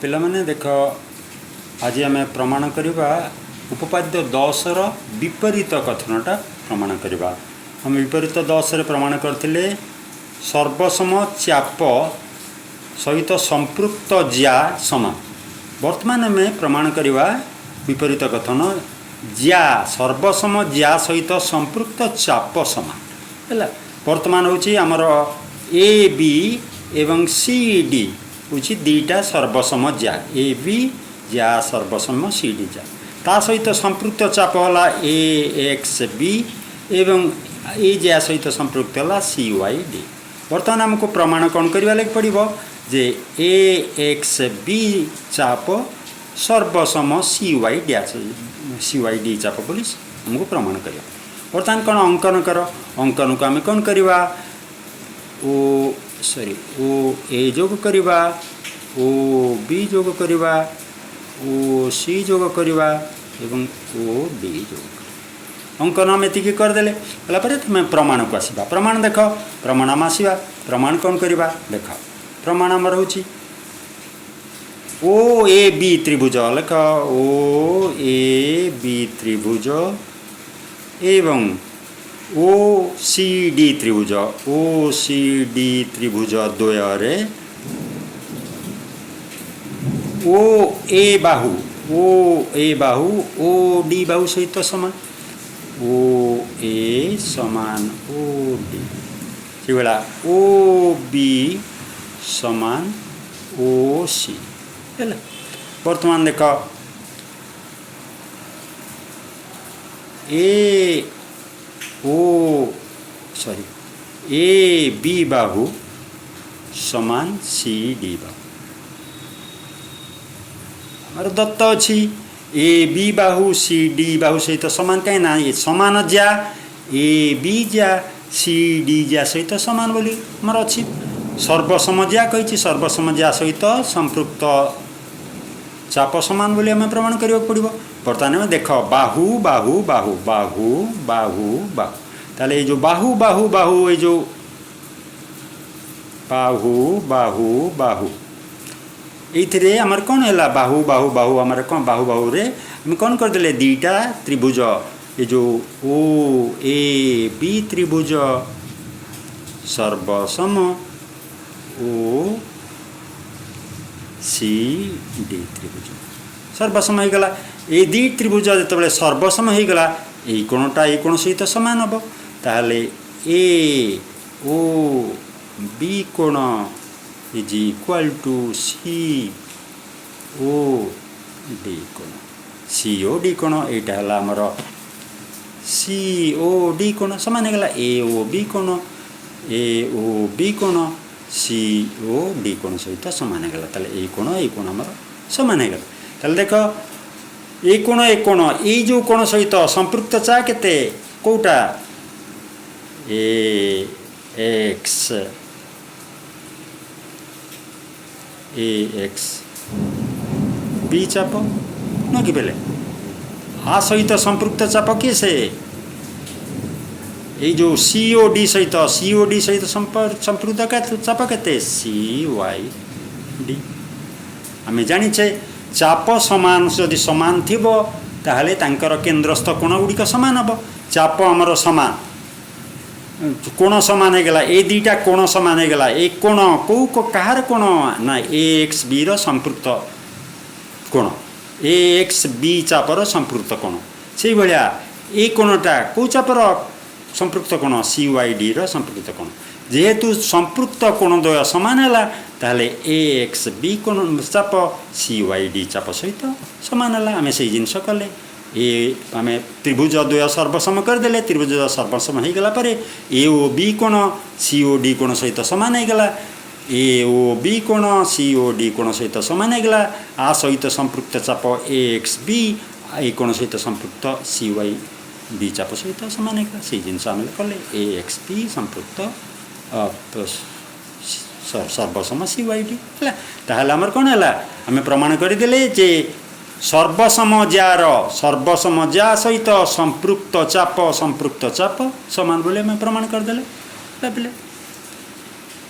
पिला माने देख आज आम प्रमाण करवा उपपाद्य 10 विपरीत कथनटा प्रमाण करवा। हम विपरीत 10 प्रमाण करते सर्वसम चाप सहित संपृक्त ज्या समान। वर्तमान आम प्रमाण करवा विपरीत कथन ज्या सर्वसम ज्या सहित संपृक्त चाप समान है। वर्तमान हूँ आमर ए बी एवं सी डी हूँ दीटा सर्वसम ज्या ए बी ज्या सर्वसम सी डी ज्या ता सहित संपृक्त चाप है ए एक्स बी एवं ए ज्या सहित संपृक्त है सी वाई डी। बर्तमान आमको प्रमाण कौन करवा लगे पड़ो जे ए एक्स बी चाप सर्वसम सी वाई डी चाप बोली हमको प्रमाण करवा। बर्तमान कौन अंकन कर अंकन को आम कौन करवा ओ सॉरी ओ ए जोग करवा ओ बी जोग करवा ओ सी जोग करवा एवं ओ डी जोग अंकन आम एति करदे तुम प्रमाण को आसवा। प्रमाण देख प्रमाण आम आसवा प्रमाण कौन करवा देख प्रमाण आम रोचे ओ ए बी त्रिभुज लेख ओ ए बी त्रिभुज एवं ओ सी डी त्रिभुज ओ सी डी त्रिभुज द्वयरे ओ ए बाहु ओ डी बाहु सहित समान ओ ए समान ओ डी से भाया ओ बी समान ओ सी है। वर्तमान देख ए ओ सॉरी ए बी बाहु समान सी डी बाहु हमारे दत्त अच्छी A B Bahu C D बाहु सहित समान कहीं ना ये समान ज्या ए बी ज्या सी डी ज्या सहित समान बोली हमार अच्छी सर्वसम ज्या कही सर्वसम ज्या सहित संपृक्त चाप समान बोली आम प्रमाण करने पड़ो। बर्तमान देख बाहु बाहु बाहु बाहु बाहु बाहु ताले ये जो बाहु बाहु बाहु ये जो बाहु बाहु बाहु ये आमर कौन है बाहु बाहु बाहु आमर कौन बाहु बाहु रे हम कौन करदे दीटा त्रिभुज ये जो ओ ए बी त्रिभुज सर्वसम ओ सी डी त्रिभुज सर्वसम हो गला। ये दी त्रिभुज जो सर्वसम हो गला ये कोणटा ये कोण सहित सामान हम ताहले ए ओ बी कोण is equal to C O D कोण सी ओ डी कोण यहाँ है आमर सी ओ डी कोण सामान हो गला ए ओ बी कोण सी ओ डी कोण सहित सामान हो गला ये कोण आमर सामान हो गला। ताले देख ये कोण ये जो कोण सहित संपृक्त चा केते कोटा ए एक्स बी चाप न कि बेले आ सहित संपृक्त चाप किए से ये जो सीओडी सहित संपृक्त चाप केते सी वाई डी। आम जानिचे चाप समान जदि समान थी ताहले तांकर केन्द्रस्थ कोण गुड़िक सामान हम चाप आमर समान कोण सामान हो गला ए दीटा कोण सामान हो गला ए कोण कौ कहार कोण ना ए एक्स बी संपृक्त कोण ए एक्स बी चापर संपृक्त कोण से भाया ए कोणटा कौ चापर संपृक्त कोण सी वाई डी संपृक्त कोण जेहेतु संपृक्त कोण द्वय समान है ताहले ए एक्स बी कोण चाप सी वाई डी चाप सहित सामान है। आम से जिनस कले ए आम त्रिभुज द्वय सर्वसम करदे त्रिभुज सर्वसम हो गला पर ए ओ बी कोण सी ओ डी कोण सहित सामान हो गला ए ओ बी कोण सी ओ डी कोण सहित सामान हो गला आ सहित संपृक्त चाप ए एक्स बी ए कोण सहित संपृक्त सी वाई डी चाप सहित सामान हो गला से जिनस आम कले ए एक्स बी संपृक्त सर्वसम सी वाई डी है। ताहले आमर कौन है आम प्रमाण करदे जे सर्वसम जार सर्वसम जा सहित संपृक्त चाप समान बोले आम प्रमाण करदे।